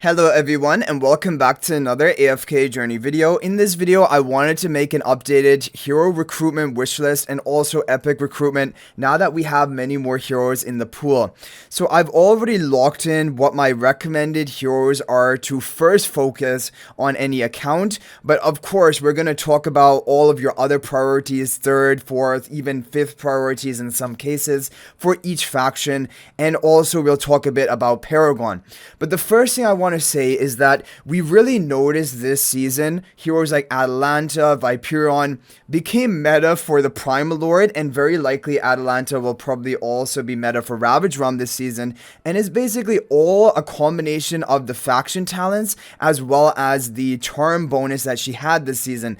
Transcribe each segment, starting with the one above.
Hello everyone and welcome back to another AFK journey video. In this video, I wanted to make an updated hero recruitment wishlist and also epic recruitment now that we have many more heroes in the pool. So I've already locked in what my recommended heroes are to first focus on any account, but of course we're going to talk about all of your other priorities, third, fourth, even fifth priorities in some cases for each faction, and also we'll talk a bit about Paragon. But the first thing I want to say is that we really noticed this season heroes like Atalanta, Viperion became meta for the Primal Lord, and very likely Atalanta will probably also be meta for Ravage Rum this season, and is basically all a combination of the faction talents as well as the charm bonus that she had this season.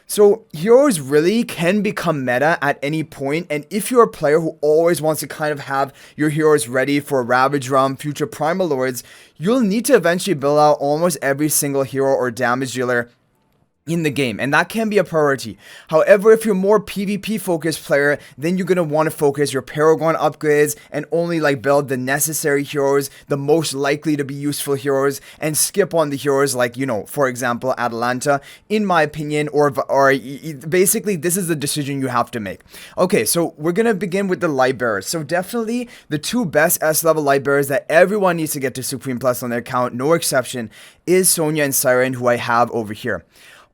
So heroes really can become meta at any point, and if you're a player who always wants to kind of have your heroes ready for Ravage Rum, future Primal Lords, you'll need to eventually build out almost every single hero or damage dealer in the game, and that can be a priority. However, if you're more PvP focused player, then you're going to want to focus your Paragon upgrades and only build the necessary heroes, the most likely to be useful heroes, and skip on the heroes like, for example, Atalanta, in my opinion, or basically this is the decision you have to make. Okay, so we're going to begin with the Lightbearers. So definitely the two best S level Lightbearers that everyone needs to get to Supreme Plus on their account, no exception, is Sonya and Siren, who I have over here.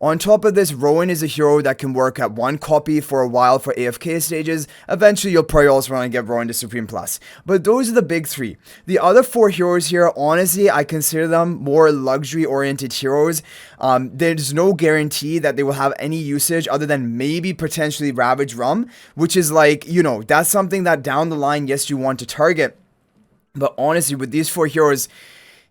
On top of this, Rowan is a hero that can work at one copy for a while for AFK stages. Eventually, you'll probably also want to get Rowan to Supreme Plus. But those are the big three. The other four heroes here, honestly, I consider them more luxury-oriented heroes. There's no guarantee that they will have any usage other than maybe potentially Ravage Rum, which is that's something that down the line, yes, you want to target. But honestly, with these four heroes,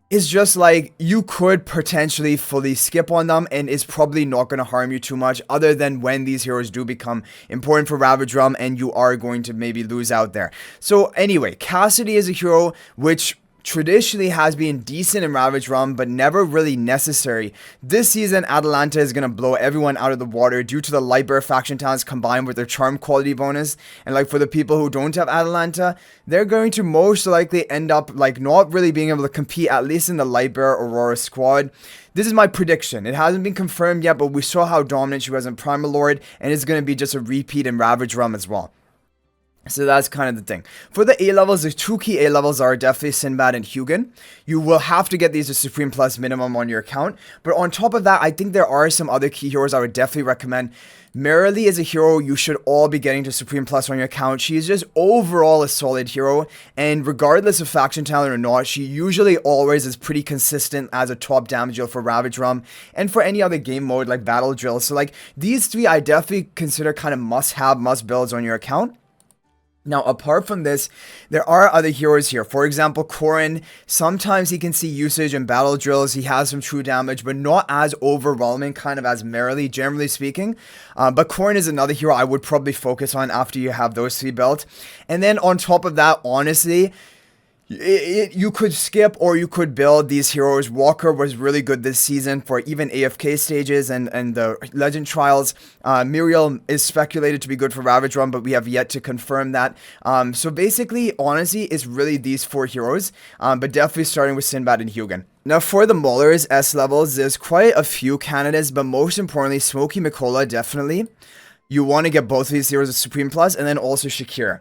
it's just you could potentially fully skip on them, and it's probably not going to harm you too much other than when these heroes do become important for Ravage Rum and you are going to maybe lose out there. So anyway, Cassidy is a hero which traditionally has been decent in Ravage Rum, but never really necessary. This season, Atalanta is going to blow everyone out of the water due to the Lightbearer faction talents combined with their charm quality bonus. And for the people who don't have Atalanta, they're going to most likely end up not really being able to compete, at least in the Lightbearer Aurora squad. This is my prediction. It hasn't been confirmed yet, but we saw how dominant she was in Primal Lord, and it's going to be just a repeat in Ravage Rum as well. So that's kind of the thing. For the A levels, the two key A levels are definitely Sinbad and Hugin. You will have to get these to Supreme Plus minimum on your account. But on top of that, I think there are some other key heroes I would definitely recommend. Merrily is a hero you should all be getting to Supreme Plus on your account. She is just overall a solid hero, and regardless of faction talent or not, she usually always is pretty consistent as a top damage deal for Ravage Rum and for any other game mode like Battle Drill. So these three I definitely consider kind of must-have, must-builds on your account. Now, apart from this, there are other heroes here. For example, Corrin, sometimes he can see usage in battle drills. He has some true damage, but not as overwhelming kind of as Merrily, generally speaking. But Corrin is another hero I would probably focus on after you have those three built. And then on top of that, honestly, you could skip or you could build these heroes. Walker was really good this season for even AFK stages and the Legend Trials. Muriel is speculated to be good for Ravage Rum, but we have yet to confirm that. So basically, honestly, it's really these four heroes, but definitely starting with Sinbad and Hugin. Now for the Maulers S levels, there's quite a few candidates, but most importantly, Smokey Mikola, definitely. You want to get both of these heroes at Supreme Plus, and then also Shakira.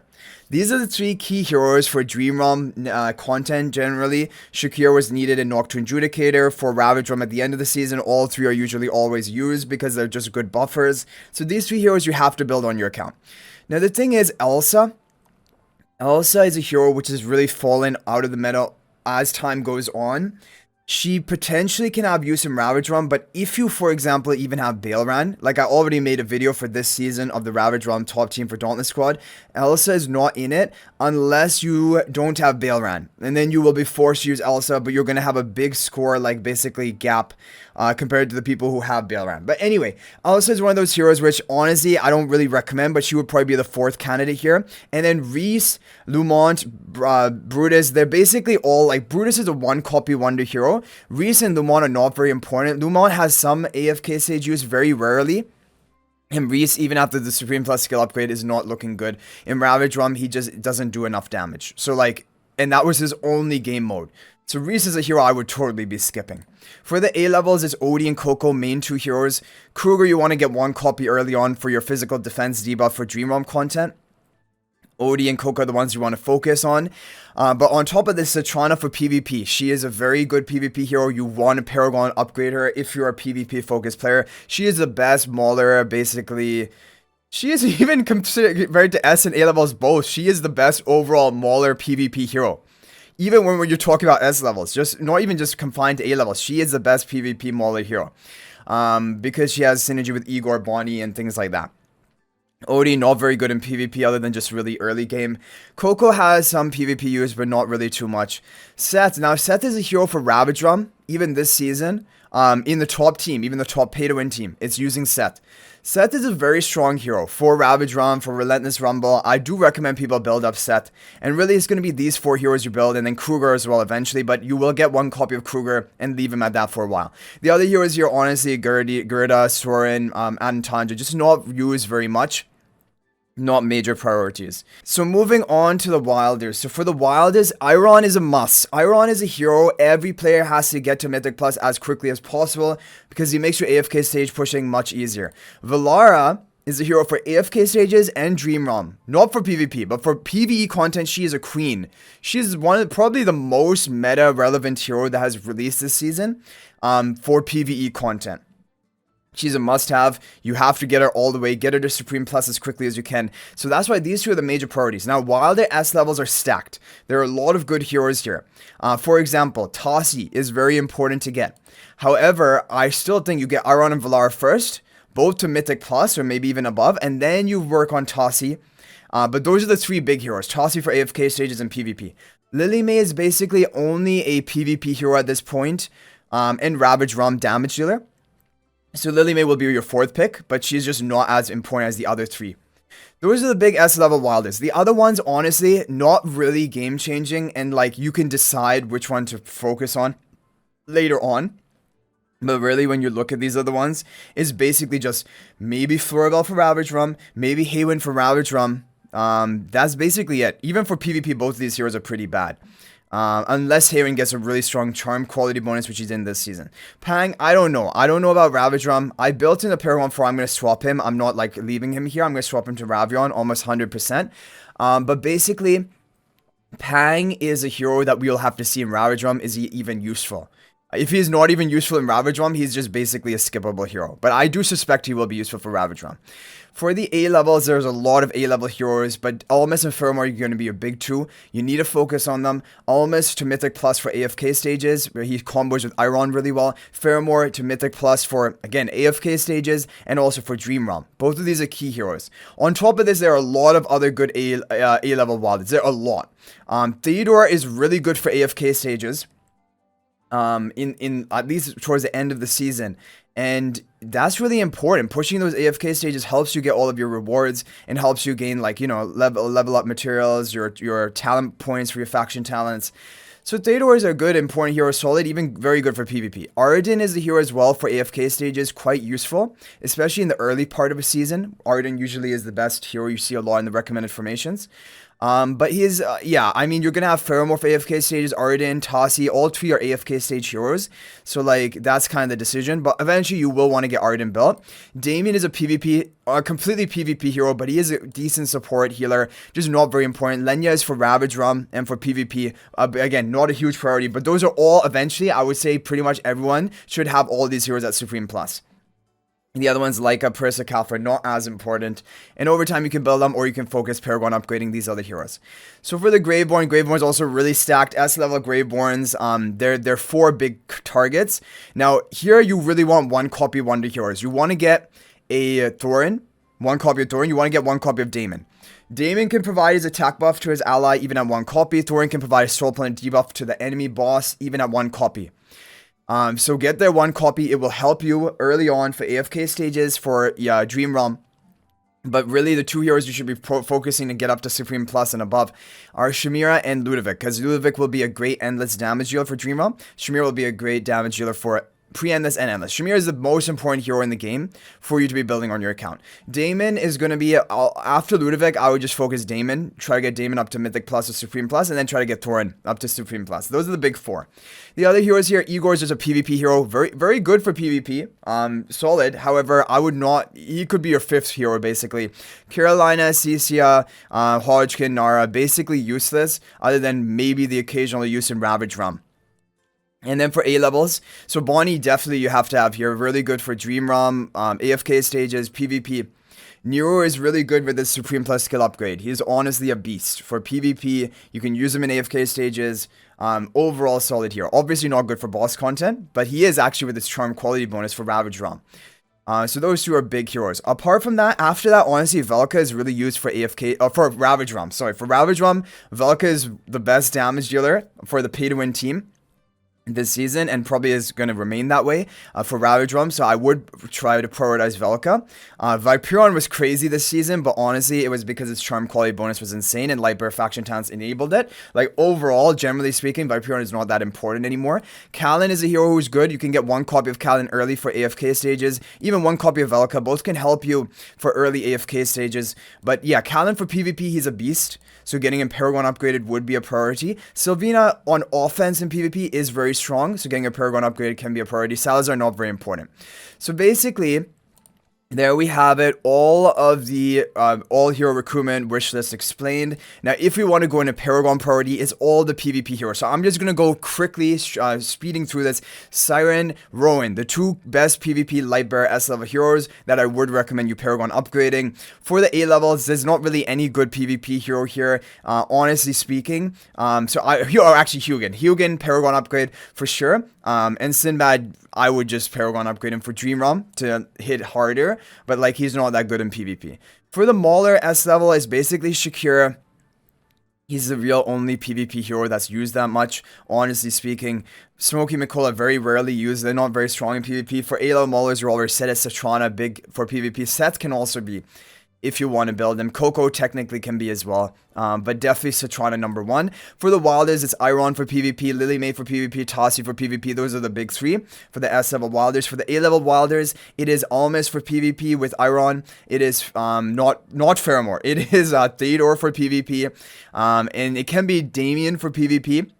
These are the three key heroes for Dream Realm content generally. Shakira was needed in Nocturne Judicator. For Ravage Realm at the end of the season, all three are usually always used because they're just good buffers. So these three heroes you have to build on your account. Now the thing is, Elsa. Elsa is a hero which has really fallen out of the meta as time goes on. She potentially can have use in Ravage Rum, but if you, for example, even have Baelran, I already made a video for this season of the Ravage Rum top team for Dauntless Squad, Elsa is not in it unless you don't have Baelran. And then you will be forced to use Elsa, but you're going to have a big score, basically gap compared to the people who have Baelran. But anyway, Elsa is one of those heroes which, honestly, I don't really recommend, but she would probably be the fourth candidate here. And then Reese, Lumont, Brutus, they're basically all, Brutus is a one-copy wonder hero. Reese and Lumont are not very important. Lumont has some AFK stage use very rarely. And Reese, even after the Supreme Plus skill upgrade, is not looking good. In Ravage Rum, he just doesn't do enough damage. So, and that was his only game mode. So Reese is a hero I would totally be skipping. For the A levels, it's Odie and Coco, main 2 heroes. Kruger, you want to get 1 copy early on for your physical defense debuff for Dream Realm content. Odie and Coco are the ones you want to focus on. But on top of this, Satrana for PvP. She is a very good PvP hero. You want to Paragon upgrade her if you're a PvP focused player. She is the best Mauler, basically. She is even compared to S and A levels both. She is the best overall Mauler PvP hero. Even when you're talking about S levels, just not even just confined to A levels, she is the best PvP Mauler hero. Because she has synergy with Igor, Bonnie, and things like that. Odie, not very good in PvP other than just really early game. Coco has some PvP use, but not really too much. Seth, now Seth is a hero for Ravage Realm, even this season. In the top team, even the top pay-to-win team, it's using Seth. Seth is a very strong hero for Ravage Realm, for Relentless Rumble. I do recommend people build up Seth. And really, it's going to be these 4 heroes you build, and then Kruger as well eventually. But you will get 1 copy of Kruger and leave him at that for a while. The other heroes here, honestly, Gerda, Soren, and Tanja, just not used very much. Not major priorities. So moving on to the Wilders. So for the Wilders, Iron is a must. Iron is a hero every player has to get to Mythic Plus as quickly as possible because he makes your AFK stage pushing much easier. Valara is a hero for AFK stages and Dream Realm. Not for PvP, but for PvE content, she is a queen. She is probably the most meta relevant hero that has released this season for PvE content. She's a must-have. You have to get her all the way. Get her to Supreme Plus as quickly as you can. So that's why these 2 are the major priorities. Now, while their S levels are stacked, there are a lot of good heroes here. For example, Tassi is very important to get. However, I still think you get Iron and Valara first, both to Mythic Plus or maybe even above, and then you work on Tassi. But those are the 3 big heroes. Tassi for AFK stages and PvP. Lily May is basically only a PvP hero at this point, and Ravage Realm damage dealer. So Lily May will be your 4th pick, but she's just not as important as the other 3. Those are the big S level Wilders. The other ones, honestly, not really game changing, and like you can decide which one to focus on later on. But really, when you look at these other ones, it's basically just maybe Floribel for Ravage Realm, maybe Haywin for Ravage Realm. That's basically it. Even for PvP, both of these heroes are pretty bad. Unless Haywin gets a really strong charm quality bonus, which he's in this season. Pang, I don't know. I don't know about Ravage Realm. I built in a Paragon 4. I'm going to swap him. I'm not like leaving him here. I'm going to swap him to Ravion almost 100%. But basically, Pang is a hero that we'll have to see in Ravage Realm. Is he even useful? If he's not even useful in Ravage Realm, he's just basically a skippable hero. But I do suspect he will be useful for Ravage Realm. For the A levels, there's a lot of A level heroes, but Almas and Firmware are going to be your big 2. You need to focus on them. Almas to Mythic Plus for AFK stages, where he combos with Iron really well. Firmware to Mythic Plus for, again, AFK stages, and also for Dream Realm. Both of these are key heroes. On top of this, there are a lot of other good A level wilders. There are a lot. Theodore is really good for AFK stages. In at least towards the end of the season, and that's really important. Pushing those AFK stages helps you get all of your rewards and helps you gain, like, you know, level up materials, your talent points for your faction talents. So Theodore is a good, important hero, solid, even very good for PvP. Arden is the hero as well for AFK stages, quite useful, especially in the early part of a season. Arden usually is the best hero you see a lot in the recommended formations. But he's, yeah, I mean, you're gonna have Pheromorph AFK stages, Arden, Tassi, all 3 are AFK stage heroes. So, like, that's kind of the decision. But eventually, you will want to get Arden built. Damien is a completely PvP hero, but he is a decent support healer, just not very important. Lenya is for Ravage Realm and for PvP. Again, not a huge priority, but those are all, eventually, I would say pretty much everyone should have all these heroes at Supreme Plus. The other ones, like Persa, Calfra, not as important. And over time, you can build them, or you can focus Paragon upgrading these other heroes. So for the Graveborn, Graveborn's also really stacked. S-level Graveborns, they're 4 big targets. Now, here you really want 1 copy Wonder Heroes. You want to get a Thorin, 1 copy of Thorin. You want to get 1 copy of Daemon. Daemon can provide his attack buff to his ally, even at 1 copy. Thorin can provide a soul planet debuff to the enemy boss, even at 1 copy. So get their 1 copy. It will help you early on for AFK stages, for Dream Realm. But really, the 2 heroes you should be focusing to get up to Supreme Plus and above are Shamira and Ludovic, because Ludovic will be a great endless damage dealer for Dream Realm. Shamira will be a great damage dealer for pre-endless and endless. Shamir is the most important hero in the game for you to be building on your account. Daemon is going to be, after Ludovic, I would just focus Daemon, try to get Daemon up to Mythic Plus or Supreme Plus, and then try to get Thorin up to Supreme Plus. Those are the big four. The other heroes here, Igor is just a PvP hero, very good for PvP, solid. However, I would not, he could be your fifth hero basically. Carolina, Cecia, Hodgkin, Nara, basically useless, other than maybe the occasional use in Ravage Realm. And then for A levels, so Bonnie definitely you have to have here. Really good for Dream Realm, AFK stages, PvP. Nero is really good with his Supreme Plus skill upgrade. He's honestly a beast. For PvP, you can use him in AFK stages. Overall solid here. Obviously not good for boss content, but he is actually with his Charm quality bonus for Ravage Realm. So those two are big heroes. Apart from that, after that, honestly, Velka is really used for AFK, for Ravage Realm. Sorry, for Ravage Realm, Velka is the best damage dealer for the pay-to-win team this season, and probably is going to remain that way for Ravage Realm, so I would try to prioritize Velka. Viperion was crazy this season, but honestly, it was because its charm quality bonus was insane, and Lightbearer faction talents enabled it. Like, overall, generally speaking, Viperion is not that important anymore. Kalin is a hero who's good. You can get one copy of Kalin early for AFK stages, even one copy of Velka. Both can help you for early AFK stages, but yeah, Kalin for PvP, he's a beast, so getting him Paragon upgraded would be a priority. Sylvina on offense in PvP is very strong, so getting a Paragon upgrade can be a priority. Salazar not very important. So basically, there we have it, all of the all hero recruitment wish list explained. Now, if we want to go into Paragon Priority, it's all the PvP heroes. So I'm just going to go quickly, speeding through this. Siren, Rowan, the two best PvP Lightbearer S-level heroes that I would recommend you Paragon upgrading. For the A-levels, there's not really any good PvP hero here, honestly speaking. Actually Hugin, Paragon upgrade for sure. And Sinbad, I would just Paragon upgrade him for Dream Realm to hit harder, but like he's not that good in PvP. For the Mauler, S level is basically Shakira. He's the real only PvP hero that's used that much, honestly speaking. Smokey Mikola very rarely used. They're not very strong in PvP. For A-level Maulers, you're always set as Satrana, big for PvP. Seth can also be, if you want to build them. Coco technically can be as well, but definitely Satrana number one. For the Wilders, it's Iron for PvP, Lily May for PvP, Tassi for PvP. Those are the big three for the S-level Wilders. For the A-level Wilders, it is Almas for PvP with Iron. It is not Faramore. It is Theodore for PvP, and it can be Damien for PvP.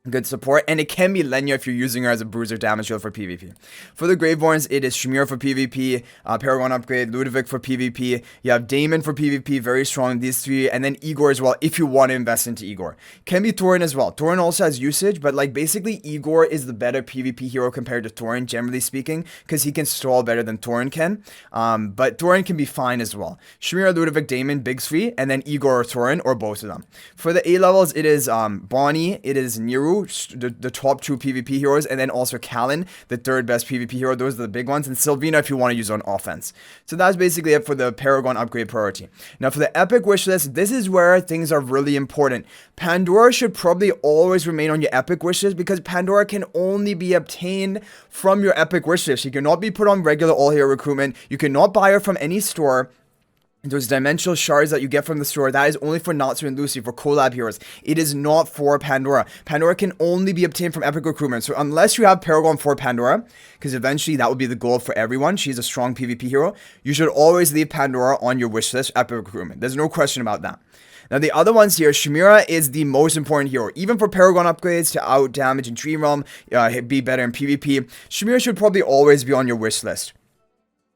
Good support, and it can be Lenya if you're using her as a bruiser damage dealer for PvP. For the Graveborns, it is Shamir for PvP, Paragon upgrade, Ludovic for PvP. You have Damon for PvP, very strong, these three, and then Igor as well, if you want to invest into Igor. Can be Thorin as well. Thorin also has usage, but like basically Igor is the better PvP hero compared to Thorin, generally speaking, because he can stall better than Thorin can. But Thorin can be fine as well. Shamir, Ludovic, Damon, big three, and then Igor or Thorin, or both of them. For the A levels, it is Bonnie, it is Niru, the top two PvP heroes, and then also Kalin, the third best PvP hero. Those are the big ones, and Sylvina if you want to use on offense. So that's basically it for the Paragon upgrade priority. Now for the epic wish list, this is where things are really important. Pandora should probably always remain on your epic wish list, because Pandora can only be obtained from your epic wish list. She cannot be put on regular all hero recruitment. You cannot buy her from any store. Those dimensional shards that you get from the store, that is only for Natsu and Lucy, for collab heroes. It is not for Pandora. Pandora can only be obtained from epic recruitment. So unless you have Paragon for Pandora, because eventually that would be the goal for everyone, she's a strong PvP hero, you should always leave Pandora on your wish list, epic recruitment. There's no question about that. Now the other ones here, Shamira is the most important hero. Even for Paragon upgrades to out damage in Dream Realm, be better in PvP, Shamira should probably always be on your wish list.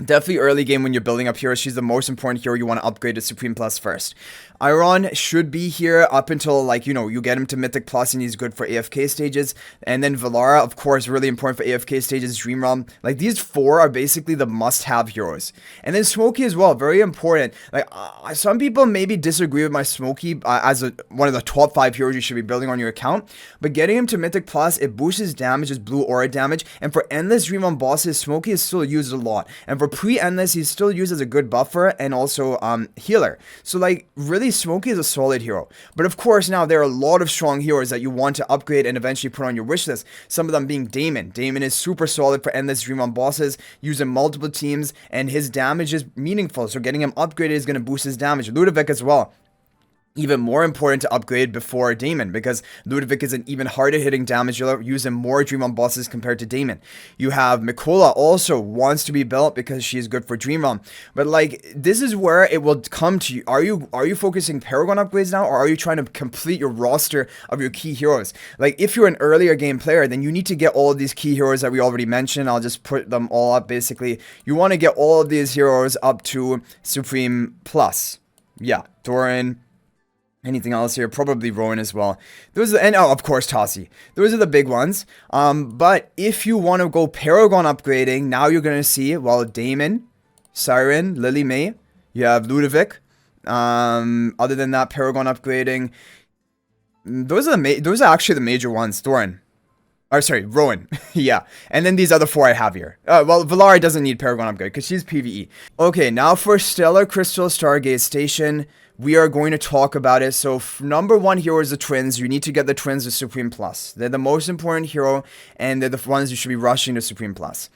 Definitely early game when you're building up heroes, she's the most important hero you want to upgrade to Supreme Plus first. Iron should be here up until, like, you know, you get him to Mythic Plus and he's good for AFK stages. And then Valara, of course, really important for AFK stages, Dream Realm. Like, these four are basically the must-have heroes. And then Smokey as well, very important. Like, some people maybe disagree with my Smokey as one of the top 5 heroes you should be building on your account. But getting him to Mythic Plus, it boosts his damage, his blue aura damage. And for endless Dream Realm bosses, Smokey is still used a lot. And for pre-endless, he's still used as a good buffer and also healer. So, like, really, Smokey is a solid hero. But of course, now there are a lot of strong heroes that you want to upgrade and eventually put on your wish list. Some of them being Damon. Damon is super solid for endless Dream Realm bosses, used in multiple teams, and his damage is meaningful. So getting him upgraded is going to boost his damage. Ludovic as well. even more important to upgrade before Daemon, because Ludovic is an even harder hitting damage dealer, using more Dream Realm bosses compared to Daemon. You have Mikola also wants to be built because she is good for Dream Realm. But like, this is where it will come to you. Are you focusing Paragon upgrades now, or are you trying to complete your roster of your key heroes? Like, if you're an earlier game player, then you need to get all of these key heroes that we already mentioned. I'll just put them all up. Basically, you want to get all of these heroes up to Supreme Plus. Yeah, Doran. Anything else here? Probably Rowan as well. And of course Tassi. Those are the big ones. But if you want to go Paragon upgrading, now you're going to see, well, Daemon, Siren, Lily May. You have Ludovic. Other than that, Paragon upgrading. Those are actually the major ones. Doran. Or sorry, Rowan. Yeah. And then these other 4 I have here. Well, Valara doesn't need Paragon upgrade because she's PvE. Okay, now for Stellar Crystal Stargaze Station. We are going to talk about it. So number 1 hero is the twins. You need to get the twins to Supreme Plus. They're the most important hero, and they're the ones you should be rushing to Supreme Plus.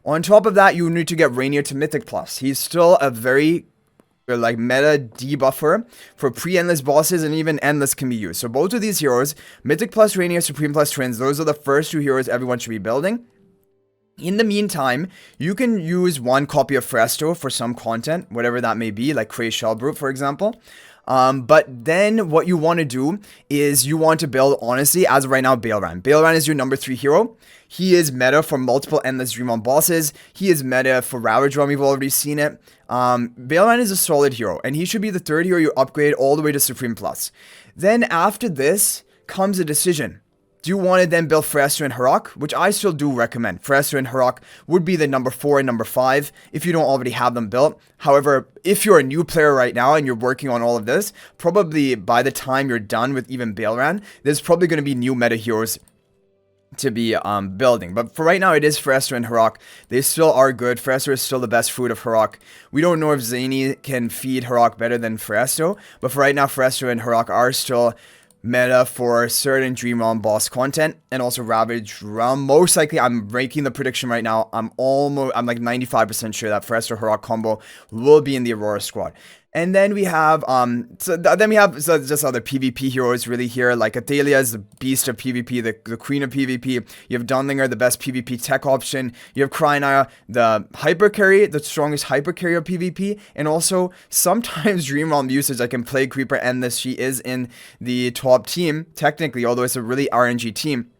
On top of that, you need to get Rainier to Mythic Plus. He's still a very like meta debuffer for pre-endless bosses, and even endless can be used. So both of these heroes, Mythic Plus Rainier, Supreme Plus Twins, those are the first 2 heroes everyone should be building. In the meantime, you can use 1 copy of Fresto for some content, whatever that may be, like Cray Shellbrute, for example. But then what you want to do is you want to build, honestly, as of right now, Baelran. Baelran is your number 3 hero. He is meta for multiple Endless Dream Realm bosses. He is meta for Ravage Realm, we've already seen it. Baelran is a solid hero, and he should be the 3rd hero you upgrade all the way to Supreme Plus. Then after this comes a decision. Do you want to then build Fresto and Harok? Which I still do recommend. Fresto and Harok would be the number 4 and number 5 if you don't already have them built. However, if you're a new player right now and you're working on all of this, probably by the time you're done with even Baelran, there's probably going to be new meta heroes to be building. But for right now, it is Fresto and Harok. They still are good. Fresto is still the best food of Harok. We don't know if Zany can feed Harok better than Fresto, but for right now, Fresto and Harok are still meta for certain Dream Realm boss content, and also Ravage Realm. Most likely, I'm making the prediction right now. I'm like 95% sure that Fresto Harok combo will be in the Aurora squad. And then we have just other PvP heroes really here, like Athalia is the beast of PvP, the queen of PvP. You have Dunlinger, the best PvP tech option. You have Krynaya, the hyper carry, the strongest hyper carry of PvP, and also sometimes Dream Realm usage like in Plague Creeper Endless. She is in the top team technically, although it's a really RNG team.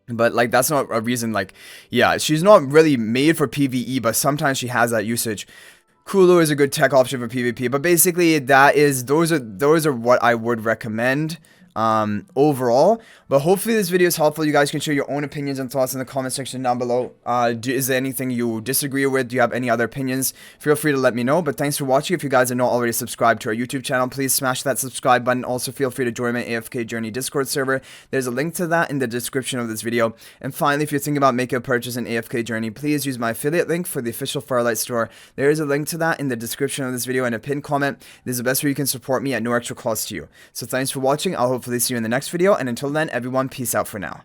But like, that's not a reason. Like, yeah, she's not really made for PvE, but sometimes she has that usage. Kulu is a good tech option for PvP, but basically those are what I would recommend overall. But hopefully this video is helpful. You guys can share your own opinions and thoughts in the comment section down below. Is there anything you disagree with? Do you have any other opinions? Feel free to let me know. But thanks for watching. If you guys are not already subscribed to our YouTube channel, please smash that subscribe button. Also, feel free to join my AFK Journey Discord server. There's a link to that in the description of this video. And finally, if you're thinking about making a purchase in AFK Journey, please use my affiliate link for the official Firelight store. There is a link to that in the description of this video and a pinned comment. This is the best way you can support me at no extra cost to you. So thanks for watching. I'll hopefully see you in the next video. And until then, everyone, peace out for now.